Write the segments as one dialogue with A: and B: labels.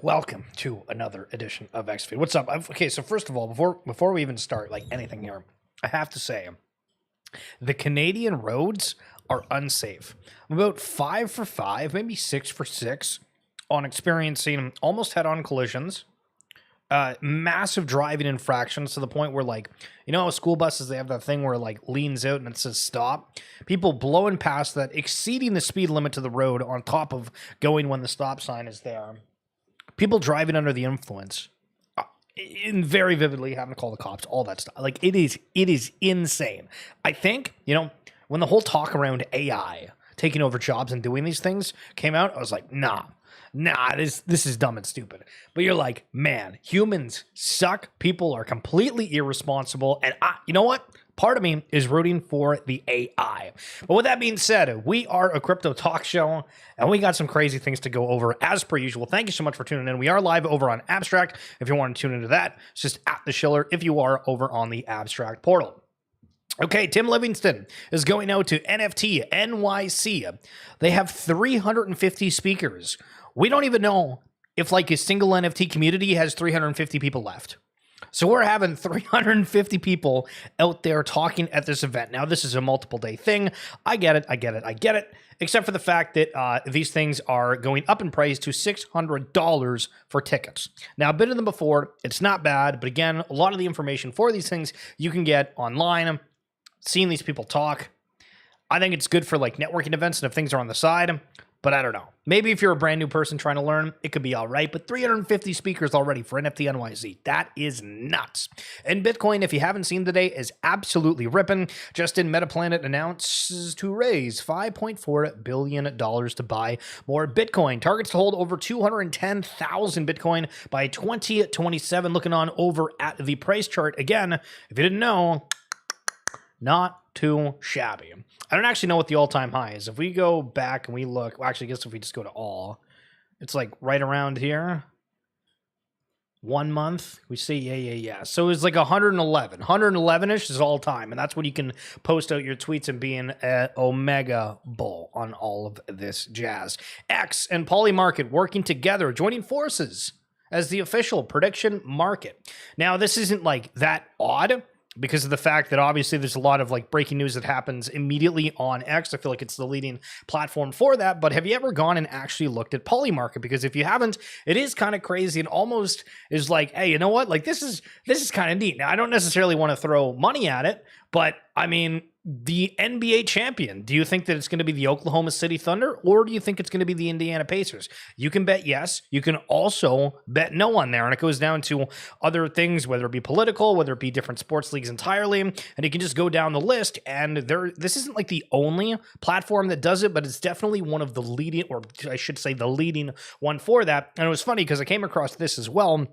A: Welcome to another edition of XFeed. What's up? Okay, so first of all, before we even start like anything here, I have to say the Canadian roads are unsafe. I'm about 5 for 5, maybe 6 for 6 on experiencing almost head-on collisions, massive driving infractions to the point where, like, you know how school buses, they have that thing where it like leans out and it says stop? People blowing past that, exceeding the speed limit to the road on top of going when the stop sign is there. People driving under the influence, in very vividly having to call the cops, all that stuff. Like, it is insane. I think, when the whole talk around AI taking over jobs and doing these things came out, I was like, nah, this is dumb and stupid. But you're like, man, humans suck. People are completely irresponsible. And you know what? Part of me is rooting for the AI. But with that being said, we are a crypto talk show, and we got some crazy things to go over as per usual. Thank you so much for tuning in. We are live over on Abstract. If you want to tune into that, it's just at the Schiller if you are over on the Abstract portal. Okay, Tim Livingston is going out to NFT NYC. They have 350 speakers. We don't even know if like a single NFT community has 350 people left. So we're having 350 people out there talking at this event. Now, this is a multiple day thing. I get it. Except for the fact that these things are going up in price to $600 for tickets. Now, I've been to them before. It's not bad. But again, a lot of the information for these things you can get online. Seeing these people talk, I think it's good for like networking events and if things are on the side. But I don't know. Maybe if you're a brand new person trying to learn, it could be all right. But 350 speakers already for NFT NYC. That is nuts. And Bitcoin, if you haven't seen today, is absolutely ripping. Justin Metaplanet announces to raise $5.4 billion to buy more Bitcoin. Targets to hold over 210,000 Bitcoin by 2027. Looking on over at the price chart. Again, if you didn't know, not too shabby. I don't actually know what the all-time high is. If we go back and we look, well, actually, I guess if we just go to all, it's like right around here. 1 month, we see, yeah. So it's like 111. 111-ish is all time, and that's when you can post out your tweets and be an Omega bull on all of this jazz. X and Polymarket working together, joining forces as the official prediction market. Now, this isn't like that odd, because of the fact that obviously there's a lot of like breaking news that happens immediately on X. I feel like it's the leading platform for that. But have you ever gone and actually looked at Polymarket? Because if you haven't, it is kind of crazy and almost is like, hey, you know what? Like this is kind of neat. Now, I don't necessarily want to throw money at it, but I mean, the NBA champion, do you think that it's going to be the Oklahoma City Thunder, or do you think it's going to be the Indiana Pacers? You can bet yes. You can also bet no on there. And it goes down to other things, whether it be political, whether it be different sports leagues entirely. And you can just go down the list. And this isn't like the only platform that does it, but it's definitely one of the leading, or I should say the leading one for that. And it was funny because I came across this as well,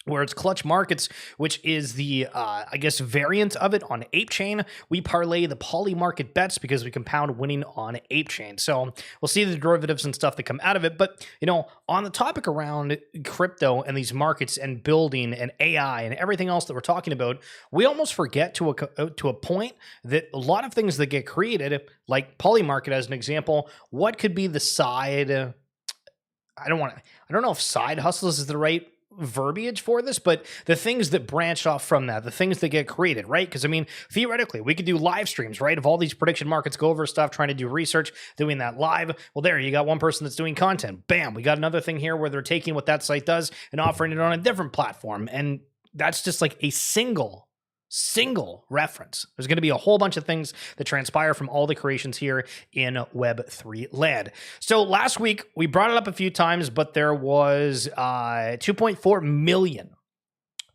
A: where it's Clutch Markets, which is the, I guess, variant of it on ApeChain. We parlay the Polymarket bets because we compound winning on ApeChain. So we'll see the derivatives and stuff that come out of it. But, on the topic around crypto and these markets and building and AI and everything else that we're talking about, we almost forget to a point that a lot of things that get created, like Polymarket as an example, what could be the side, I don't know if side hustles is the right verbiage for this, but the things that branch off from that, the things that get created, right? Because I mean, theoretically, we could do live streams, right? Of all these prediction markets, go over stuff, trying to do research, doing that live. Well, there you got one person that's doing content. Bam, we got another thing here where they're taking what that site does and offering it on a different platform. And that's just like a single reference. There's going to be a whole bunch of things that transpire from all the creations here in Web3 land. So last week, we brought it up a few times, but there was $2.4 million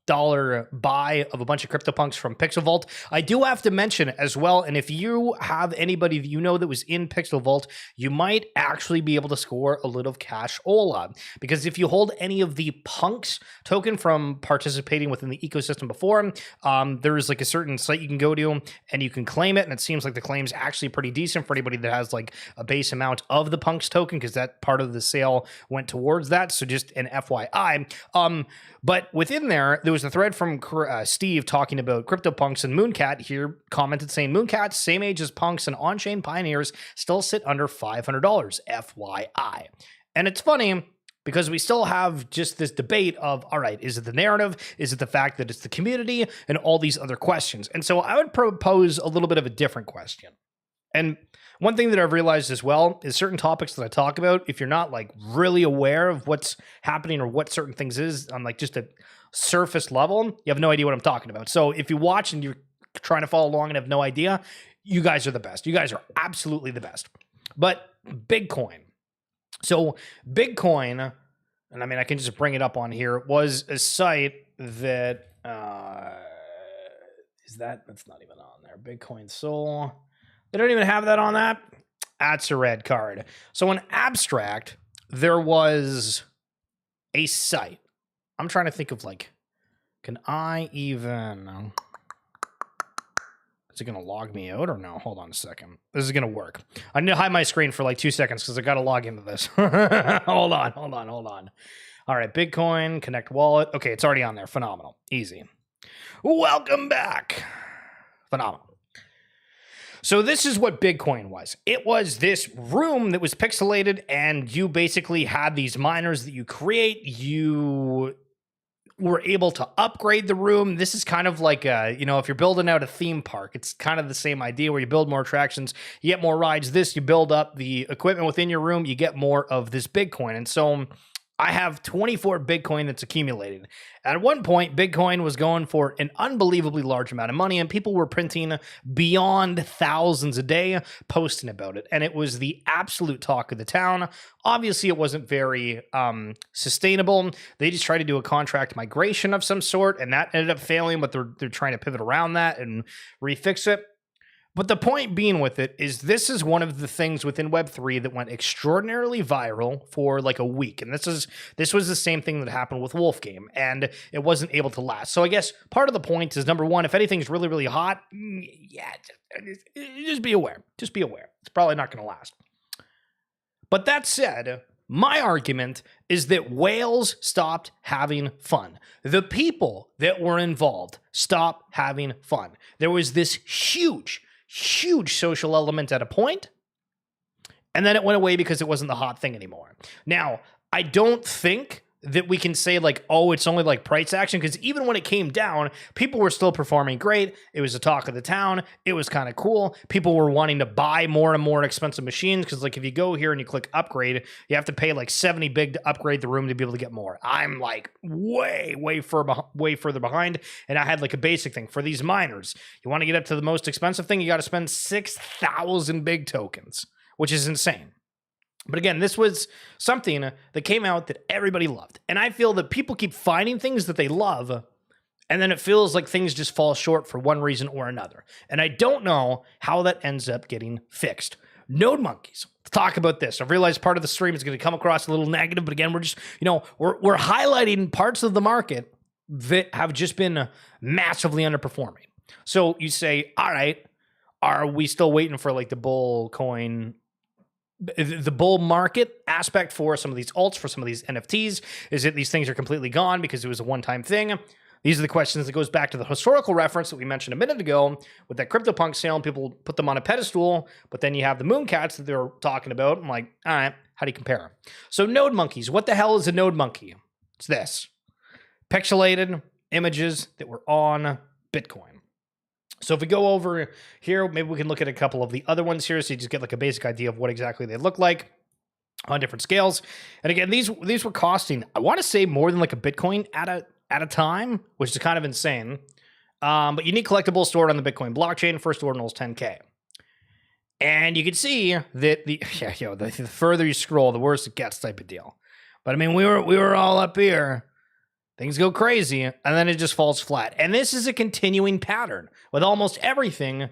A: buy of a bunch of CryptoPunks from Pixel Vault. I do have to mention as well, and if you have anybody that you know that was in Pixel Vault, you might actually be able to score a little cashola, because if you hold any of the Punks token from participating within the ecosystem before, there's like a certain site you can go to and you can claim it, and it seems like the claim's actually pretty decent for anybody that has like a base amount of the Punks token, because that part of the sale went towards that. So just an FYI. But within there was a thread from Steve talking about CryptoPunks, and Mooncat here commented saying, Mooncat, same age as Punks and on-chain pioneers, still sit under $500, FYI. And it's funny, because we still have just this debate of, all right, is it the narrative? Is it the fact that it's the community and all these other questions? And so I would propose a little bit of a different question. And one thing that I've realized as well is certain topics that I talk about, if you're not like really aware of what's happening or what certain things is on like just a surface level, you have no idea what I'm talking about. So if you watch and you're trying to follow along and have no idea, you guys are the best. You guys are absolutely the best. But Bitcoin. So Bitcoin, and I mean, I can just bring it up on here, was a site that, that's not even on there. Bitcoin Soul. They don't even have that on that. That's a red card. So in abstract, there was a site. I'm trying to think of like, can I even... Is it going to log me out or no? Hold on a second. This is going to work. I need to hide my screen for like 2 seconds because I got to log into this. Hold on. All right, Bitcoin, connect wallet. Okay, it's already on there. Phenomenal. Easy. Welcome back. Phenomenal. So this is what Bitcoin was. It was this room that was pixelated, and you basically had these miners that you create. You were able to upgrade the room. This is kind of like, if you're building out a theme park, it's kind of the same idea where you build more attractions, you get more rides. You build up the equipment within your room, you get more of this Bitcoin. And so I have 24 Bitcoin that's accumulated. At one point, Bitcoin was going for an unbelievably large amount of money, and people were printing beyond thousands a day, posting about it. And it was the absolute talk of the town. Obviously, it wasn't very sustainable. They just tried to do a contract migration of some sort, and that ended up failing, but they're trying to pivot around that and refix it. But the point being with it is this is one of the things within Web3 that went extraordinarily viral for like a week. And this was the same thing that happened with Wolfgame, and it wasn't able to last. So I guess part of the point is, number one, if anything's really, really hot, just be aware. Just be aware. It's probably not going to last. But that said, my argument is that whales stopped having fun. The people that were involved stopped having fun. There was this huge social element at a point, and then it went away because it wasn't the hot thing anymore. Now, I don't think that we can say like, oh, it's only like price action, because even when it came down, people were still performing great. It was the talk of the town. It was kind of cool. People were wanting to buy more and more expensive machines, because like if you go here and you click upgrade, you have to pay like 70 big to upgrade the room to be able to get more. I'm like way further behind, and I had like a basic thing for these miners. You want to get up to the most expensive thing, you got to spend 6,000 big tokens, which is insane. But again, this was something that came out that everybody loved. And I feel that people keep finding things that they love, and then it feels like things just fall short for one reason or another. And I don't know how that ends up getting fixed. Node monkeys. Let's talk about this. I realize part of the stream is going to come across a little negative, but again, we're just, we're highlighting parts of the market that have just been massively underperforming. So you say, all right, are we still waiting for like the bull market aspect for some of these alts, for some of these NFTs? Is it these things are completely gone because it was a one-time thing? These are the questions that goes back to the historical reference that we mentioned a minute ago with that CryptoPunk sale, and people put them on a pedestal, but then you have the Mooncats that they're talking about. I'm like, all right, how do you compare? So node monkeys, what the hell is a node monkey? It's this. Pixelated images that were on Bitcoin. So if we go over here, maybe we can look at a couple of the other ones here so you just get like a basic idea of what exactly they look like on different scales. And again, these were costing, I want to say, more than like a Bitcoin at a time, which is kind of insane. But unique collectibles stored on the Bitcoin blockchain, first ordinal is 10K. And you can see that the further you scroll, the worse it gets type of deal. But I mean, we were all up here. Things go crazy, and then it just falls flat. And this is a continuing pattern with almost everything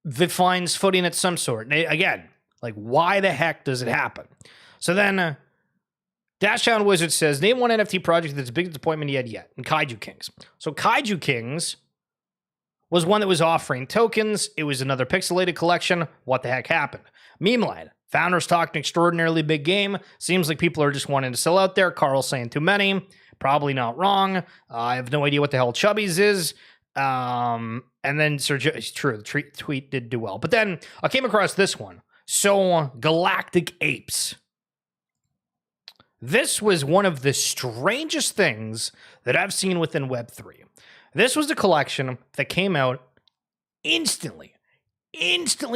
A: that finds footing at some sort. And again, like, why the heck does it happen? So then, Dashdown Wizard says, name one NFT project that's the biggest disappointment yet. And Kaiju Kings. So Kaiju Kings was one that was offering tokens. It was another pixelated collection. What the heck happened? Memeland. Founders talked an extraordinarily big game. Seems like people are just wanting to sell out there. Carl's saying too many. Probably not wrong. I have no idea what the hell Chubby's is. And then it's true, the tweet did do well. But then I came across this one. So Galactic Apes. This was one of the strangest things that I've seen within Web3. This was a collection that came out instantly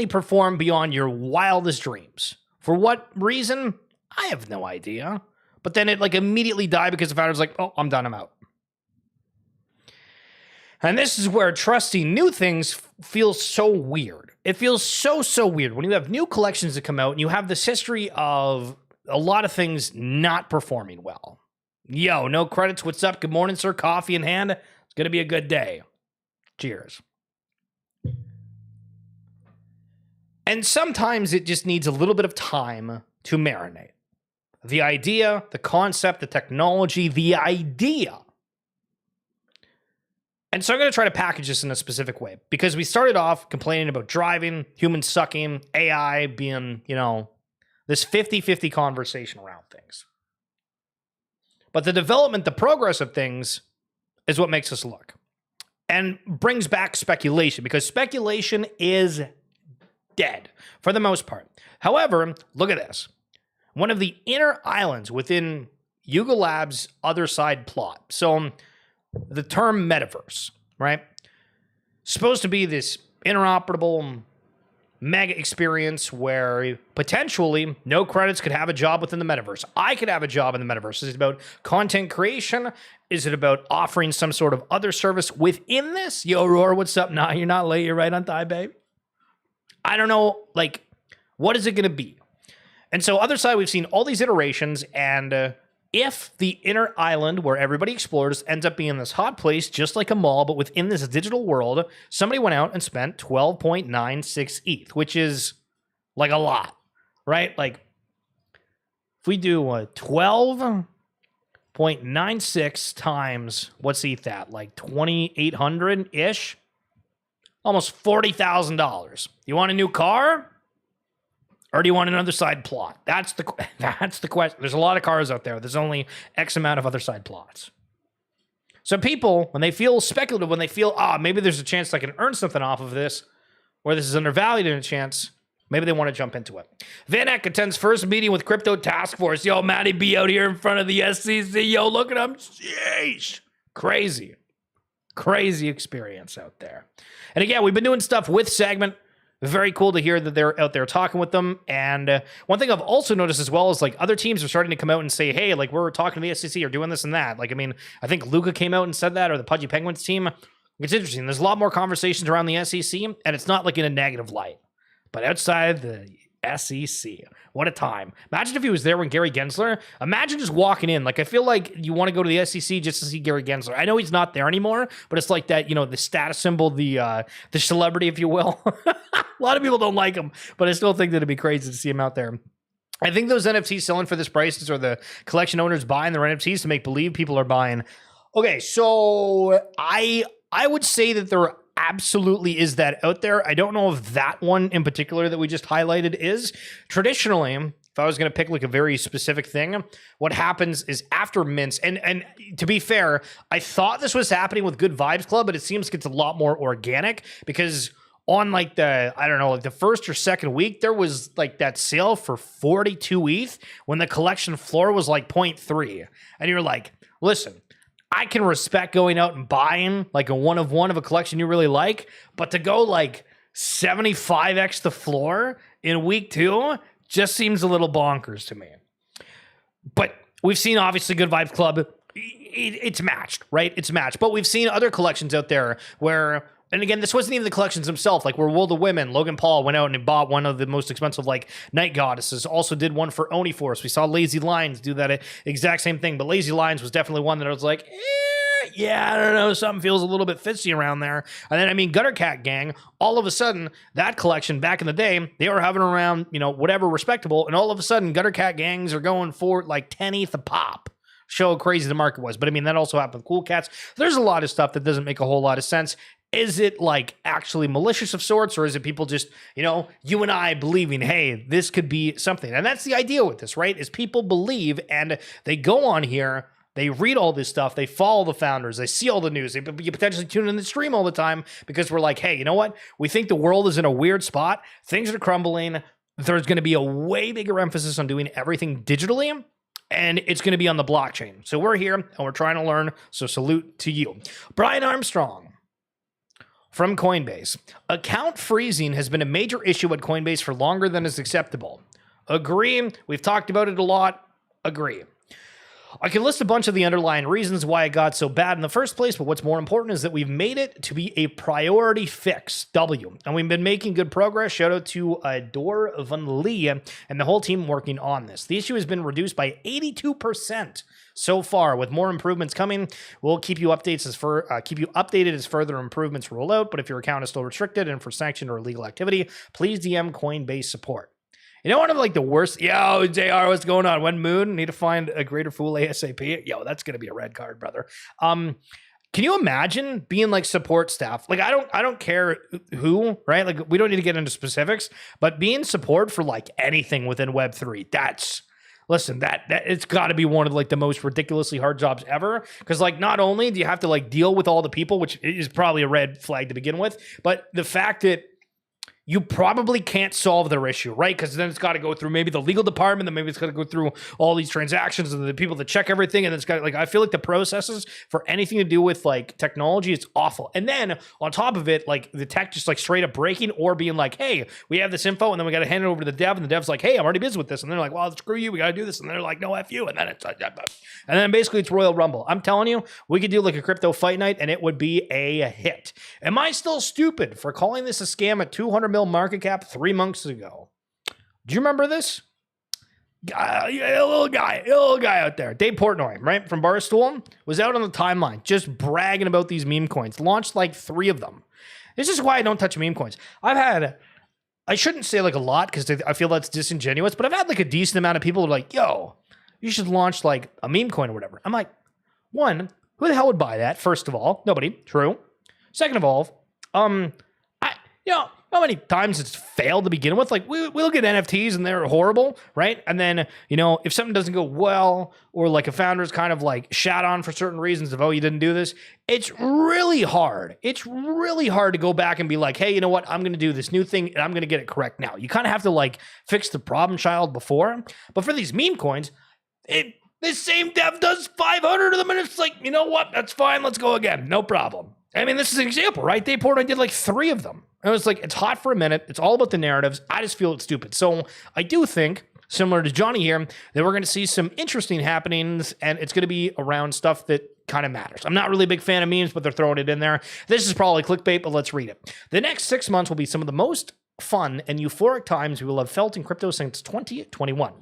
A: performed beyond your wildest dreams. For what reason? I have no idea. But then it like immediately died because the founder was like, oh, I'm done, I'm out. And this is where trusting new things feels so weird. It feels so weird when you have new collections that come out and you have this history of a lot of things not performing well. Yo, no credits, what's up? Good morning, sir. Coffee in hand. It's going to be a good day. Cheers. And sometimes it just needs a little bit of time to marinate. The idea, the concept, the technology, the idea. And so I'm going to try to package this in a specific way because we started off complaining about driving, humans sucking, AI being, this 50-50 conversation around things. But the development, the progress of things is what makes us look and brings back speculation because speculation is dead for the most part. However, look at this. One of the inner islands within Yuga Labs' other side plot. So the term metaverse, right? Supposed to be this interoperable mega experience where potentially no credits could have a job within the metaverse. I could have a job in the metaverse. Is it about content creation? Is it about offering some sort of other service within this? Yo, Roar, what's up? Nah, you're not late. You're right on time, babe. I don't know, what is it going to be? And so other side, we've seen all these iterations, and if the inner island where everybody explores ends up being this hot place, just like a mall, but within this digital world, somebody went out and spent 12.96 ETH, which is like a lot, right? If we do 12.96 times, what's ETH at? 2,800-ish? Almost $40,000. You want a new car? Or do you want another side plot? That's the question. There's a lot of cars out there. There's only X amount of other side plots. So people, when they feel speculative, when they feel, maybe there's a chance I can earn something off of this, or this is undervalued in a chance, maybe they want to jump into it. Van Eck attends first meeting with Crypto Task Force. Yo, Matty B out here in front of the SEC. Yo, look at him. Sheesh. Crazy experience out there. And again, we've been doing stuff with Segment. Very cool to hear that they're out there talking with them. And one thing I've also noticed as well is other teams are starting to come out and say, hey, we're talking to the SEC or doing this and that. I think Luca came out and said that, or the Pudgy Penguins team. It's interesting. There's a lot more conversations around the SEC, and it's not in a negative light. But outside the SEC, what a time. Imagine if he was there when Gary Gensler. Imagine just walking in. I feel like you want to go to the SEC just to see Gary Gensler. I know he's not there anymore, but it's like that, the status symbol, the celebrity, if you will. A lot of people don't like him, but I still think that it'd be crazy to see him out there. I think those NFTs selling for this prices are the collection owners buying their NFTs to make believe people are buying. Okay, so I would say that there absolutely is that out there. I don't know if that one in particular that we just highlighted is. Traditionally, if I was going to pick a very specific thing, what happens is after mints, and to be fair, I thought this was happening with Good Vibes Club, but it seems it's a lot more organic because on the first or second week, there was that sale for 42 ETH when the collection floor was 0.3. And you're like, listen, I can respect going out and buying a one of a collection you really like, but to go 75x the floor in week 2 just seems a little bonkers to me. But we've seen obviously Good Vibes Club. It's matched, right? It's matched. But we've seen other collections out there where, and again, this wasn't even the collections themselves, where World of Women, Logan Paul went out and bought one of the most expensive night goddesses, also did one for Oni Force. We saw Lazy Lions do that exact same thing, but Lazy Lions was definitely one that I was I don't know, something feels a little bit fishy around there. And then, Gutter Cat Gang, all of a sudden, that collection back in the day, they were having around, whatever respectable, and all of a sudden, Gutter Cat Gangs are going for 10 ETH a pop. Show how crazy the market was. But that also happened with Cool Cats. There's a lot of stuff that doesn't make a whole lot of sense. Is it actually malicious of sorts, or is it people just, you and I believing, hey, this could be something? And that's the idea with this, right? Is people believe and they go on here, they read all this stuff, they follow the founders, they see all the news, you potentially tune in the stream all the time because we're like, hey, you know what? We think the world is in a weird spot. Things are crumbling. There's going to be a way bigger emphasis on doing everything digitally. and it's going to be on the blockchain. So we're here and we're trying to learn. So salute to you. Brian Armstrong from Coinbase. Account freezing has been a major issue at Coinbase for longer than is acceptable. Agree. We've talked about it a lot. Agree. I can list a bunch of the underlying reasons why it got so bad in the first place, but what's more important is that we've made it to be a priority fix, W. And we've been making good progress. Shout out to Dor Van Lee and the whole team working on this. The issue has been reduced by 82% so far, with more improvements coming. We'll keep you updated as further improvements roll out, but if your account is still restricted and for sanctioned or illegal activity, please DM Coinbase support. You know, one of like the worst, yo, JR, what's going on? One moon, need to find a greater fool ASAP. Yo, that's going to be a red card, brother. Can you imagine being like support staff? Like, I don't care who, right? Like, we don't need to get into specifics, but being support for like anything within Web3, listen, that it's got to be one of like the most ridiculously hard jobs ever. Because like, not only do you have to like deal with all the people, which is probably a red flag to begin with, but the fact that you probably can't solve their issue, right? Because then it's got to go through maybe the legal department, then maybe it's got to go through all these transactions and the people that check everything. And it's got like, I feel like the processes for anything to do with like technology is awful. And then on top of it, like the tech just like straight up breaking or being like, hey, we have this info and then we got to hand it over to the dev. And the dev's like, hey, I'm already busy with this. And they're like, well, screw you. We got to do this. And they're like, no, F you. And then basically it's Royal Rumble. I'm telling you, we could do like a crypto fight night and it would be a hit. Am I still stupid for calling this a scam at 200 mil market cap 3 months ago? Do you remember this? A little guy out there, Dave Portnoy, right, from Barstool, was out on the timeline just bragging about these meme coins. Launched like 3 of them. This is why I don't touch meme coins. I shouldn't say like a lot because I feel that's disingenuous, but I've had like a decent amount of people who are like, yo, you should launch like a meme coin or whatever. I'm like, one, who the hell would buy that? First of all, nobody. True. Second of all, how many times it's failed to begin with? Like, we'll get NFTs and they're horrible, right? And then, if something doesn't go well or like a founder's kind of like shat on for certain reasons of, oh, you didn't do this, it's really hard. It's really hard to go back and be like, hey, you know what? I'm going to do this new thing and I'm going to get it correct now. You kind of have to like fix the problem child before. But for these meme coins, this same dev does 500 of them and it's like, you know what? That's fine. Let's go again. No problem. I mean, this is an example, right? Dave Portnoy did like 3 of them. And it was like, it's hot for a minute. It's all about the narratives. I just feel it's stupid. So I do think, similar to Johnny here, that we're going to see some interesting happenings, and it's going to be around stuff that kind of matters. I'm not really a big fan of memes, but they're throwing it in there. This is probably clickbait, but let's read it. The next 6 months will be some of the most fun and euphoric times we will have felt in crypto since 2021.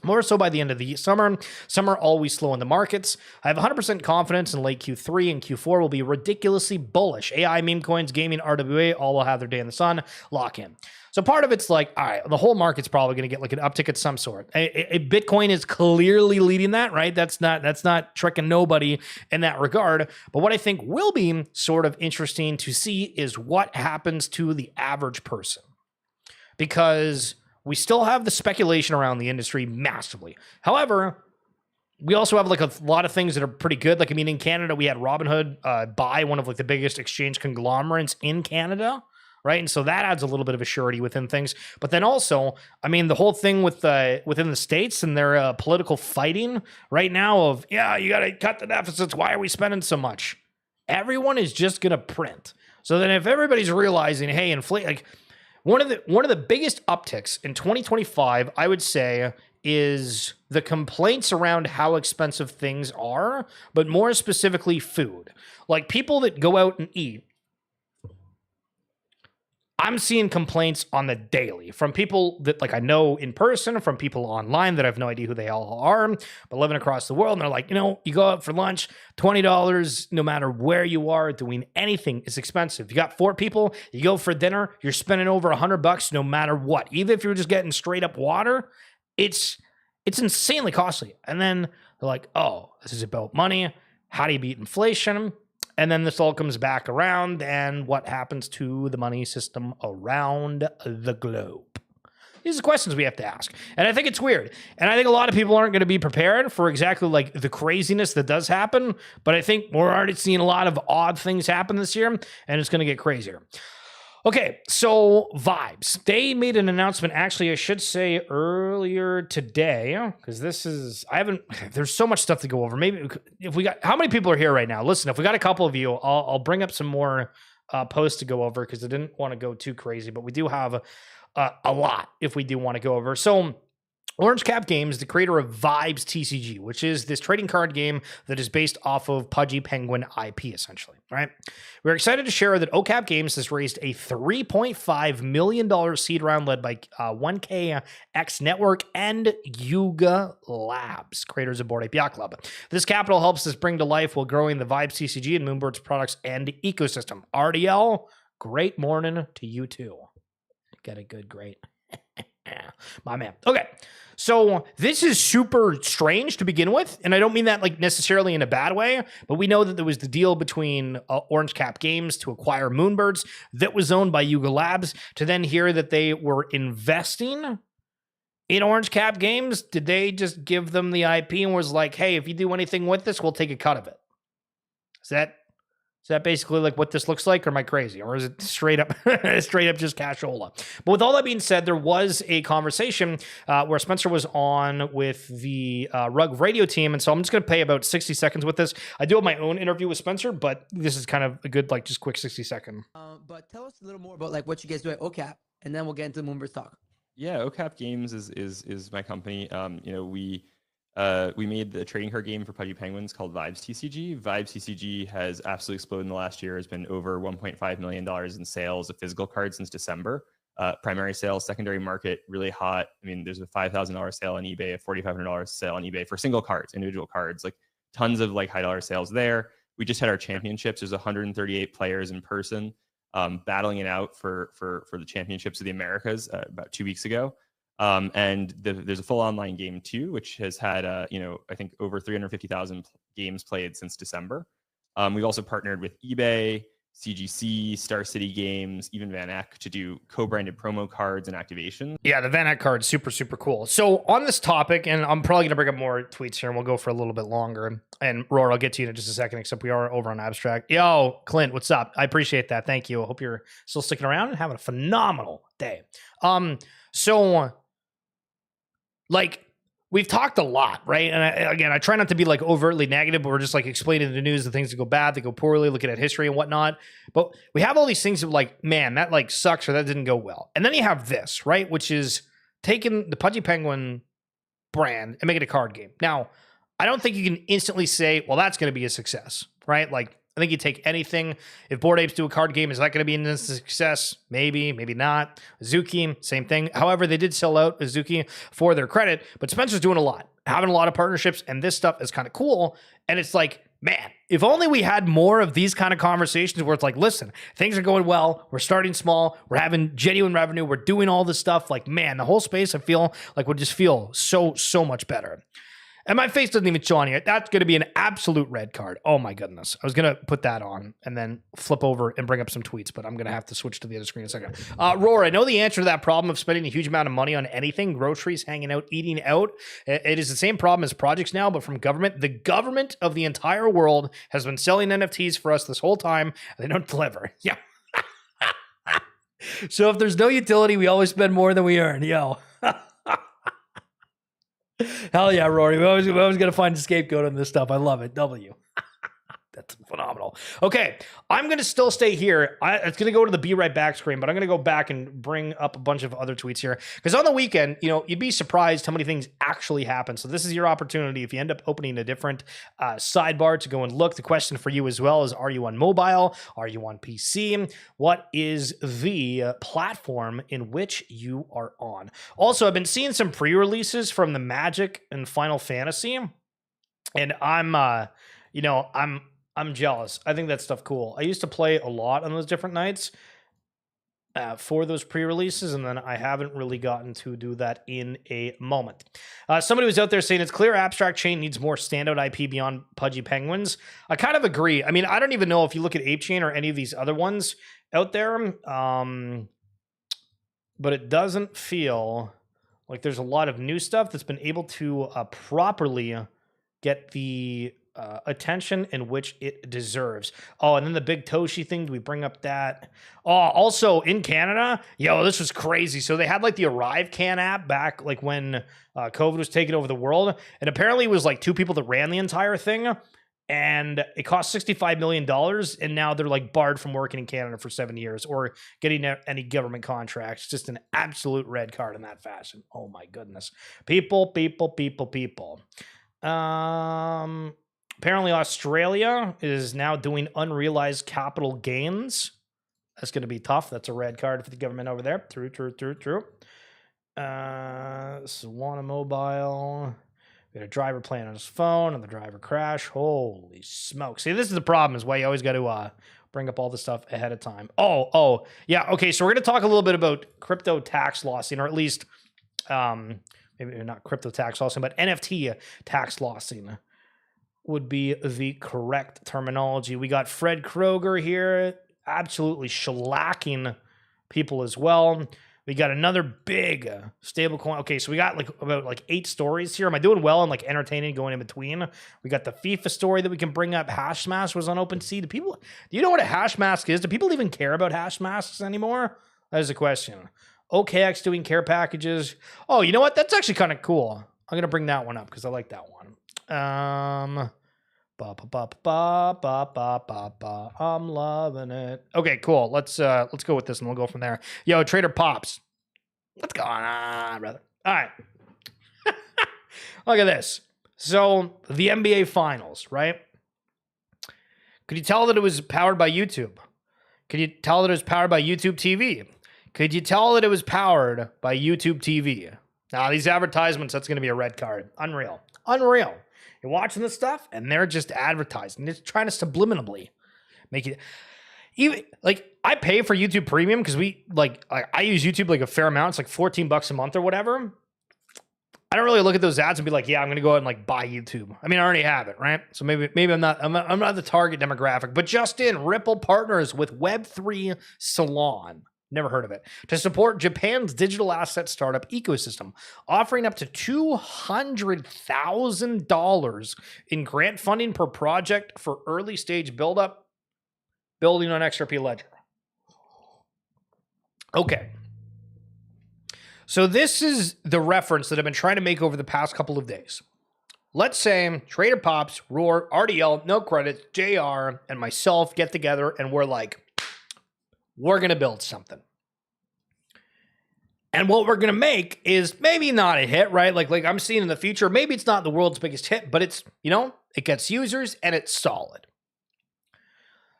A: More so by the end of the summer. Summer always slow in the markets. I have 100% confidence in late Q3 and Q4 will be ridiculously bullish. AI, meme coins, gaming, RWA, all will have their day in the sun. Lock in. So part of it's like, all right, the whole market's probably going to get like an uptick of some sort. Bitcoin is clearly leading that, right? That's not tricking nobody in that regard. But what I think will be sort of interesting to see is what happens to the average person. Because we still have the speculation around the industry massively. However, we also have like a lot of things that are pretty good. Like, I mean, in Canada, we had Robinhood buy one of like the biggest exchange conglomerates in Canada, right? And so that adds a little bit of a surety within things. But then also, I mean, the whole thing with within the States and their political fighting right now of, yeah, you got to cut the deficits. Why are we spending so much? Everyone is just going to print. So then if everybody's realizing, hey, inflate, like, one of the biggest upticks in 2025, I would say, is the complaints around how expensive things are, but more specifically food. Like people that go out and eat, I'm seeing complaints on the daily from people that like I know in person, from people online that I have no idea who they all are, but living across the world. And they're like, you go out for lunch, $20, no matter where you are doing anything is expensive. You got 4 people, you go for dinner, you're spending over $100 no matter what. Even if you're just getting straight up water, it's insanely costly. And then they're like, oh, this is about money. How do you beat inflation? And then this all comes back around, and what happens to the money system around the globe? These are questions we have to ask. And I think it's weird. And I think a lot of people aren't going to be prepared for exactly like the craziness that does happen. But I think we're already seeing a lot of odd things happen this year, and it's going to get crazier. Okay, so Vibes. They made an announcement, actually, I should say earlier today, because there's so much stuff to go over. Maybe if we got, how many people are here right now? Listen, if we got a couple of you, I'll bring up some more posts to go over because I didn't want to go too crazy, but we do have a lot if we do want to go over. So, Orange Cap Games, the creator of Vibes TCG, which is this trading card game that is based off of Pudgy Penguin IP, essentially. Right? We're excited to share that OCAP Games has raised a $3.5 million seed round led by 1KX Network and Yuga Labs, creators of Bored Ape Yacht Club. This capital helps us bring to life while growing the Vibes TCG and Moonbird's products and ecosystem. RDL, great morning to you too. Get it good, great. My man. Okay. So this is super strange to begin with, and I don't mean that like necessarily in a bad way, but we know that there was the deal between Orange Cap Games to acquire Moonbirds that was owned by Yuga Labs, to then hear that they were investing in Orange Cap Games. Did they just give them the IP and was like, hey, if you do anything with this, we'll take a cut of it? Is that basically like what this looks like, or am I crazy? Or is it straight up just cashola? But with all that being said, there was a conversation where Spencer was on with the Rug Radio team, and so I'm just going to play about 60 seconds with this. I do have my own interview with Spencer, but this is kind of a good, like, just quick 60-second.
B: But tell us a little more about like what you guys do at OCAP, and then we'll get into the Moonbirds talk.
C: Yeah, OCAP Games is my company. We made the trading card game for Pudgy Penguins called Vibes TCG. Vibes TCG has absolutely exploded in the last year. Has been over $1.5 million in sales of physical cards since December. Primary sales, secondary market, really hot. I mean, there's a $5,000 sale on eBay, a $4,500 sale on eBay for single cards, individual cards, like tons of like high dollar sales there. We just had our championships. There's 138 players in person battling it out for the championships of the Americas about 2 weeks ago. There's a full online game too, which has had, I think over 350,000 games played since December. We've also partnered with eBay, CGC, Star City Games, even Van Eck to do co-branded promo cards and activation.
A: Yeah, the Van Eck card, super, super cool. So on this topic, and I'm probably going to bring up more tweets here, and we'll go for a little bit longer. And Roar, I'll get to you in just a second, except we are over on Abstract. Yo, Clint, what's up? I appreciate that. Thank you. I hope you're still sticking around and having a phenomenal day. Like, we've talked a lot, right? And I try not to be like overtly negative, but we're just like explaining the news, the things that go bad, that go poorly, looking at history and whatnot. But we have all these things of like, man, that like sucks, or that didn't go well. And then you have this, right? Which is taking the Pudgy Penguin brand and making a card game. Now, I don't think you can instantly say, well, that's going to be a success, right? Like, I think you take anything. If Bored Apes do a card game, is that going to be an instant success? Maybe, maybe not. Azuki, same thing. However, they did sell out Azuki for their credit, but Spencer's doing a lot, having a lot of partnerships, and this stuff is kind of cool. And it's like, man, if only we had more of these kind of conversations where it's like, listen, things are going well. We're starting small. We're having genuine revenue. We're doing all this stuff. Like, man, the whole space, I feel like would just feel so much better. And my face doesn't even show on here. That's going to be an absolute red card. Oh, my goodness. I was going to put that on and then flip over and bring up some tweets, but I'm going to have to switch to the other screen in a second. Roar, I know the answer to that problem of spending a huge amount of money on anything, groceries, hanging out, eating out. It is the same problem as projects now, but from government. The government of the entire world has been selling NFTs for us this whole time, and they don't deliver. Yeah. So if there's no utility, we always spend more than we earn. Yo. Hell yeah, Rory. We always got to find a scapegoat on this stuff. I love it. W. That's phenomenal. Okay, I'm going to still stay here. It's going to go to the Be Right Back screen, but I'm going to go back and bring up a bunch of other tweets here. Because on the weekend, you'd be surprised how many things actually happen. So this is your opportunity. If you end up opening a different sidebar to go and look, the question for you as well is, are you on mobile? Are you on PC? What is the platform in which you are on? Also, I've been seeing some pre-releases from the Magic and Final Fantasy, and I'm jealous. I think that stuff cool. I used to play a lot on those different nights for those pre-releases, and then I haven't really gotten to do that in a moment. Somebody was out there saying it's clear Abstract Chain needs more standout IP beyond Pudgy Penguins. I kind of agree. I mean, I don't even know if you look at Ape Chain or any of these other ones out there, but it doesn't feel like there's a lot of new stuff that's been able to properly get the attention in which it deserves. Oh, and then the big Toshi thing. Do we bring up that? Oh, also in Canada, this was crazy. So they had like the Arrive Can app back like when COVID was taking over the world. And apparently it was like 2 people that ran the entire thing. And it cost $65 million. And now they're like barred from working in Canada for 7 years or getting any government contracts. Just an absolute red card in that fashion. Oh my goodness. People. Apparently Australia is now doing unrealized capital gains. That's going to be tough. That's a red card for the government over there. True. Solana Mobile. We had a driver playing on his phone and the driver crash. Holy smoke. See, this is the problem is why you always got to bring up all this stuff ahead of time. Oh, yeah. Okay, so we're going to talk a little bit about crypto tax lossing, or at least maybe not crypto tax lossing, but NFT tax lossing would be the correct terminology. We got Fred Kroger here, absolutely shellacking people as well. We got another big stablecoin. Okay, so we got about 8 stories here. Am I doing well and entertaining going in between? We got the FIFA story that we can bring up. Hash mask was on OpenSea. Do you know what a hash mask is? Do people even care about hash masks anymore? That is a question. OKX doing care packages. Oh, you know what? That's actually kind of cool. I'm gonna bring that one up because I like that one. I'm loving it. Okay, cool. Let's go with this and we'll go from there. Yo, Trader Pops. What's going on, brother? All right. Look at this. So the NBA Finals, right? Could you tell that it was powered by YouTube? Could you tell that it was powered by YouTube TV? Could you tell that it was powered by YouTube TV? Now, these advertisements, that's going to be a red card. Unreal. You're watching this stuff, and they're just advertising. They're trying to subliminally make it. Even I pay for YouTube Premium because I use YouTube a fair amount. It's $14 a month or whatever. I don't really look at those ads and be like, yeah, I'm going to go ahead and buy YouTube. I mean, I already have it, right? So maybe I'm not the target demographic. But just in, Ripple partners with Web3 Salon. Never heard of it. To support Japan's digital asset startup ecosystem, offering up to $200,000 in grant funding per project for early stage building on XRP Ledger. Okay. So this is the reference that I've been trying to make over the past couple of days. Let's say Trader Pops, Roar, RDL, No Credits, JR, and myself get together and we're going to build something. And what we're going to make is maybe not a hit, right? Like I'm seeing in the future, maybe it's not the world's biggest hit, but it's, it gets users and it's solid.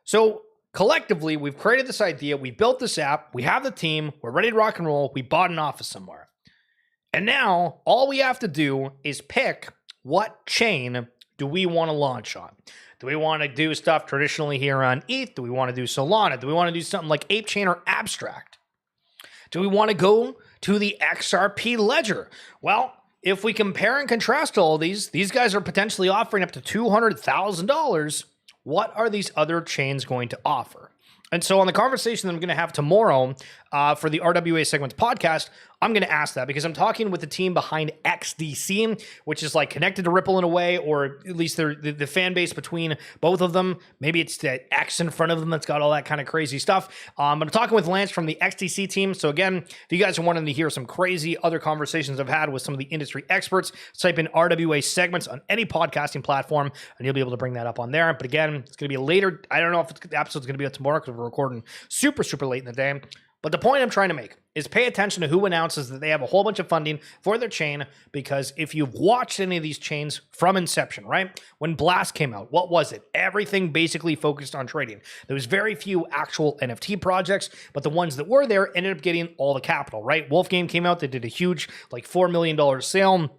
A: So collectively, we've created this idea. We built this app. We have the team. We're ready to rock and roll. We bought an office somewhere. And now all we have to do is pick what chain do we want to launch on. Do we want to do stuff traditionally here on ETH? Do we want to do Solana? Do we want to do something like ApeChain or Abstract? Do we want to go to the XRP Ledger? Well, if we compare and contrast all these guys are potentially offering up to $200,000. What are these other chains going to offer? And so on the conversation that I'm going to have tomorrow for the RWA Segments podcast, I'm going to ask that because I'm talking with the team behind XDC, which is connected to Ripple in a way, or at least the fan base between both of them. Maybe it's the X in front of them that's got all that kind of crazy stuff. But I'm talking with Lance from the XDC team. So again, if you guys are wanting to hear some crazy other conversations I've had with some of the industry experts, type in RWA Segments on any podcasting platform and you'll be able to bring that up on there. But again, it's going to be later. I don't know if the episode's going to be out tomorrow because we're recording super, super late in the day. But the point I'm trying to make is pay attention to who announces that they have a whole bunch of funding for their chain, because if you've watched any of these chains from inception, right? When Blast came out, what was it? Everything basically focused on trading. There was very few actual NFT projects, but the ones that were there ended up getting all the capital, right? Wolfgame came out, they did a huge $4 million sale.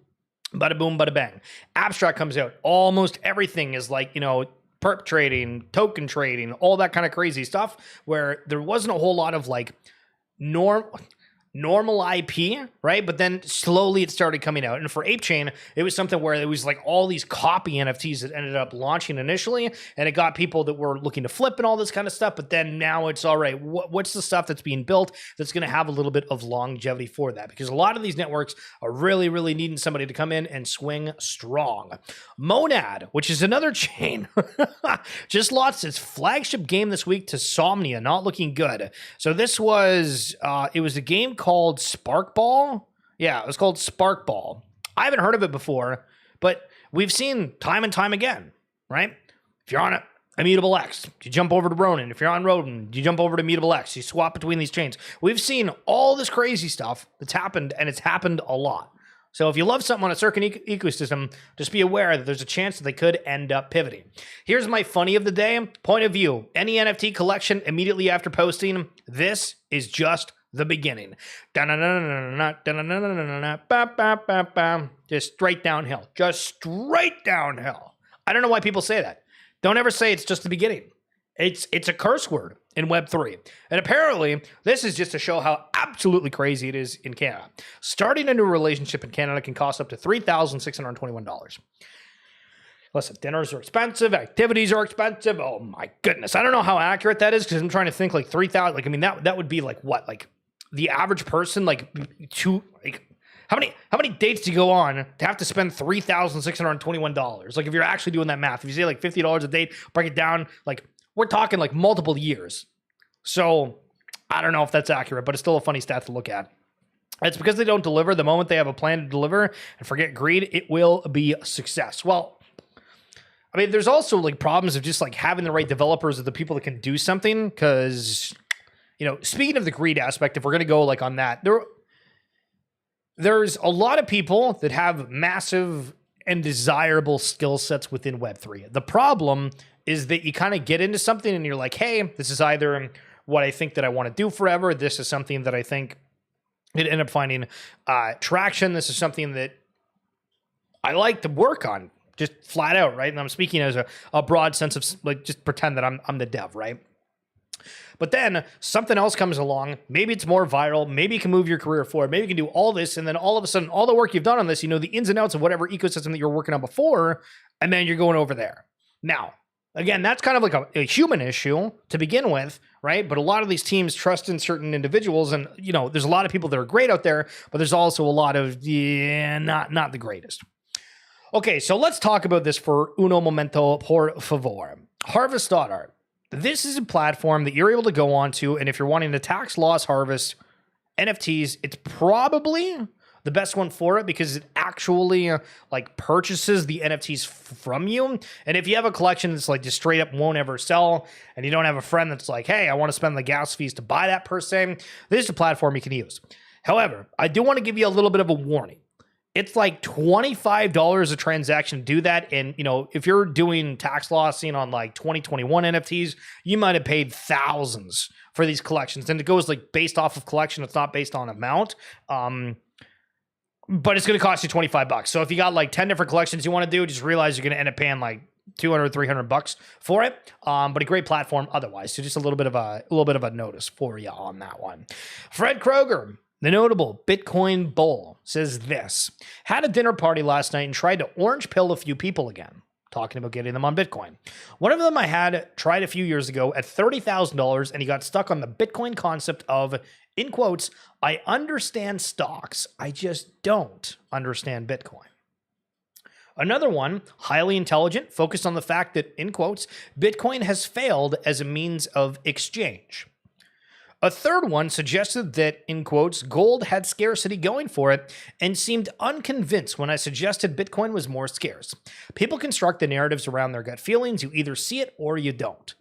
A: Bada boom, bada bang. Abstract comes out. Almost everything is perp trading, token trading, all that kind of crazy stuff, where there wasn't a whole lot of normal IP, right? But then slowly it started coming out. And for Ape Chain, it was something where it was like all these copy NFTs that ended up launching initially, and it got people that were looking to flip and all this kind of stuff. But then now it's all right, what's the stuff that's being built that's going to have a little bit of longevity for that? Because a lot of these networks are really, really needing somebody to come in and swing strong. Monad, which is another chain, just lost its flagship game this week to Somnia, not looking good. So this was, it was a game called Sparkball. Yeah, it was called Sparkball. I haven't heard of it before, but we've seen time and time again, right? If you're on a Immutable X, you jump over to Ronin. If you're on Ronin, you jump over to Immutable X. You swap between these chains. We've seen all this crazy stuff that's happened, and it's happened a lot. So if you love something on a certain ecosystem, just be aware that there's a chance that they could end up pivoting. Here's my funny of the day. Point of view. Any NFT collection immediately after posting, this is just the beginning. Just straight downhill. Just straight downhill. I don't know why people say that. Don't ever say it's just the beginning. It's a curse word in Web3. And apparently, this is just to show how absolutely crazy it is in Canada. Starting a new relationship in Canada can cost up to $3,621. Listen, dinners are expensive, activities are expensive. Oh my goodness. I don't know how accurate that is because I'm trying to think like 3,000. Like, I mean, that would be like what? Like the average person, like how many dates do you go on to have to spend $3,621? Like if you're actually doing that math, if you say like $50 a date, break it down, like we're talking like multiple years. So I don't know if that's accurate, but it's still a funny stat to look at. It's because they don't deliver. The moment they have a plan to deliver and forget greed, it will be a success. Well, I mean, there's also like problems of just like having the right developers or the people that can do something. Because, you know, speaking of the greed aspect, if we're going to go like on that, there's a lot of people that have massive and desirable skill sets within Web3. The problem is that you kind of get into something and you're like, hey, this is either what I think that I want to do forever. This is something that I think it end up finding traction. This is something that I like to work on, just flat out, right? And I'm speaking as a broad sense of like, just pretend that I'm the dev, right? But then something else comes along. Maybe it's more viral. Maybe you can move your career forward. Maybe you can do all this. And then all of a sudden, all the work you've done on this, you know, the ins and outs of whatever ecosystem that you're working on before, and then you're going over there. Now, again, that's kind of like a human issue to begin with, right? But a lot of these teams trust in certain individuals. And, you know, there's a lot of people that are great out there, but there's also a lot of, not the greatest. Okay, so let's talk about this for uno momento, por favor. Harvest.art. This is a platform that you're able to go onto, and if you're wanting to tax loss harvest NFTs, it's probably the best one for it because it actually like purchases the NFTs from you. And if you have a collection that's like just straight up won't ever sell, and you don't have a friend that's like, hey, I want to spend the gas fees to buy that per se, this is a platform you can use. However, I do want to give you a little bit of a warning. It's like $25 a transaction to do that. And, you know, if you're doing tax lossing on like 2021 NFTs, you might have paid thousands for these collections. And it goes like based off of collection. It's not based on amount. But it's going to cost you $25. So if you got like 10 different collections you want to do, just realize you're going to end up paying like $200, $300 for it. But a great platform otherwise. So just a little bit of a notice for you on that one. Fred Kroger, the notable Bitcoin bull, says this: had a dinner party last night and tried to orange pill a few people again, talking about getting them on Bitcoin. One of them I had tried a few years ago at $30,000, and he got stuck on the Bitcoin concept of, in quotes, I understand stocks, I just don't understand Bitcoin. Another one, highly intelligent, focused on the fact that, in quotes, Bitcoin has failed as a means of exchange. A third one suggested that, in quotes, gold had scarcity going for it and seemed unconvinced when I suggested Bitcoin was more scarce. People construct the narratives around their gut feelings. You either see it or you don't.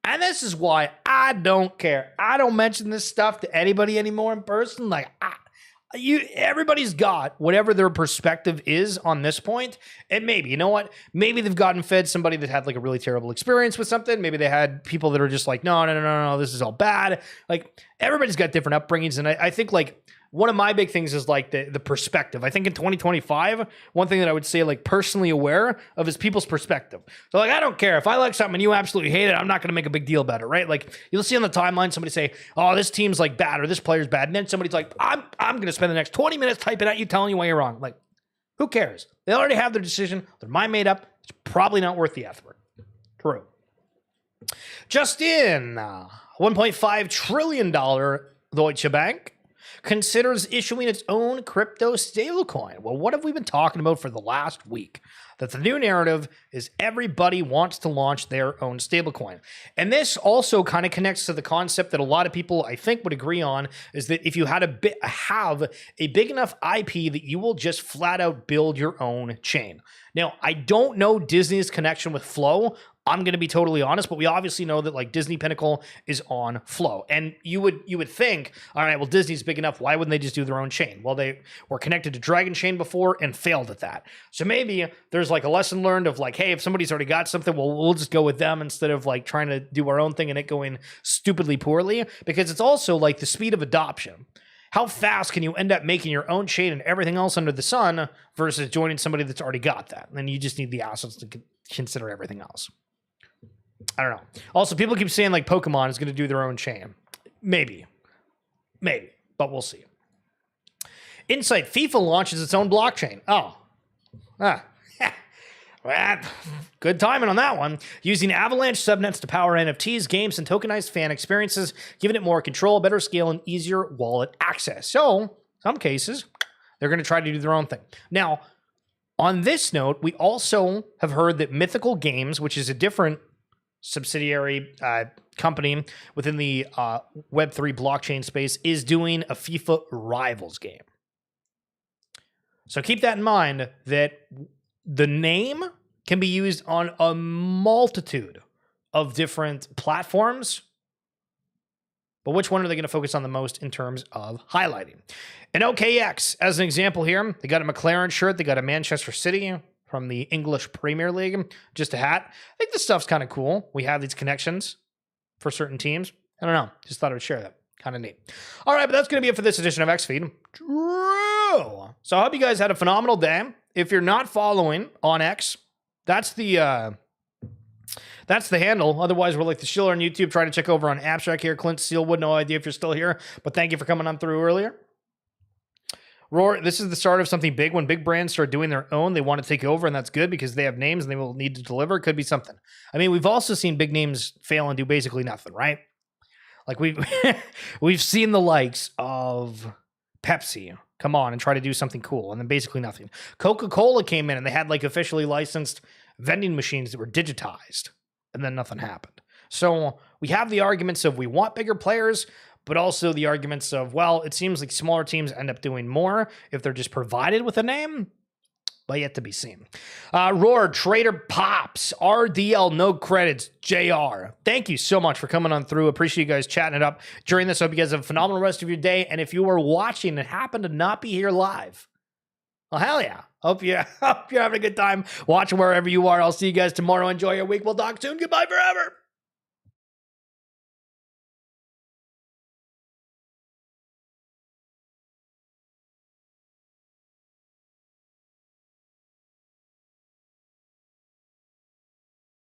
A: And this is why I don't care. I don't mention this stuff to anybody anymore in person. Like, everybody's got whatever their perspective is on this point. And maybe, you know what? Maybe they've gotten fed somebody that had like a really terrible experience with something. Maybe they had people that are just like, no, this is all bad. Like, everybody's got different upbringings. And I think like one of my big things is like the perspective. I think in 2025, one thing that I would say like personally aware of is people's perspective. So like, I don't care if I like something and you absolutely hate it, I'm not going to make a big deal about it, right? Like you'll see on the timeline, somebody say, oh, this team's like bad or this player's bad. And then somebody's like, I'm going to spend the next 20 minutes typing at you, telling you why you're wrong. Like, who cares? They already have their decision. Their mind made up. It's probably not worth the effort. True. Just in, $1.5 trillion Deutsche Bank considers issuing its own crypto stablecoin. Well, what have we been talking about for the last week? That the new narrative is everybody wants to launch their own stablecoin. And this also kind of connects to the concept that a lot of people, I think, would agree on, is that if you had have a big enough IP that you will just flat out build your own chain. Now, I don't know Disney's connection with Flow. I'm going to be totally honest, but we obviously know that like Disney Pinnacle is on Flow. And you would think, all right, well, Disney's big enough. Why wouldn't they just do their own chain? Well, they were connected to Dragon Chain before and failed at that. So maybe there's like a lesson learned of like, hey, if somebody's already got something, well, we'll just go with them instead of like trying to do our own thing and it going stupidly poorly, because it's also like the speed of adoption. How fast can you end up making your own chain and everything else under the sun versus joining somebody that's already got that? And then you just need the assets to consider everything else. I don't know. Also, people keep saying like Pokemon is going to do their own chain. Maybe, but we'll see. Insight, FIFA launches its own blockchain. Good timing on that one. Using Avalanche subnets to power NFTs, games, and tokenized fan experiences, giving it more control, better scale, and easier wallet access. So, some cases, they're going to try to do their own thing. Now, on this note, we also have heard that Mythical Games, which is a different subsidiary company within the Web3 blockchain space, is doing a FIFA Rivals game. So keep that in mind, that the name can be used on a multitude of different platforms, but which one are they going to focus on the most in terms of highlighting? And OKX, as an example here, they got a McLaren shirt, they got a Manchester City from the English Premier League, just a hat. I think this stuff's kind of cool. We have these connections for certain teams. I don't know. Just thought I would share that. Kind of neat. All right, but that's going to be it for this edition of XFeed. True. So I hope you guys had a phenomenal day. If you're not following on X, that's the handle. Otherwise, we're like the Schiller on YouTube. Trying to check over on Abstract here. Clint Steelwood, no idea if you're still here, but thank you for coming on through earlier. Roar, this is the start of something big. When big brands start doing their own, they want to take over, and that's good because they have names and they will need to deliver. It could be something. I mean, we've also seen big names fail and do basically nothing, right? Like we've seen the likes of Pepsi come on and try to do something cool, and then basically nothing. Coca-Cola came in and they had like officially licensed vending machines that were digitized, and then nothing happened. So we have the arguments of we want bigger players, but also the arguments of, well, it seems like smaller teams end up doing more if they're just provided with a name, but yet to be seen. Roar, Trader Pops, RDL, no credits, JR. Thank you so much for coming on through. Appreciate you guys chatting it up during this. Hope you guys have a phenomenal rest of your day. And if you are watching and happen to not be here live, well, hell yeah. Hope you're having a good time watching wherever you are. I'll see you guys tomorrow. Enjoy your week. We'll talk soon. Goodbye forever.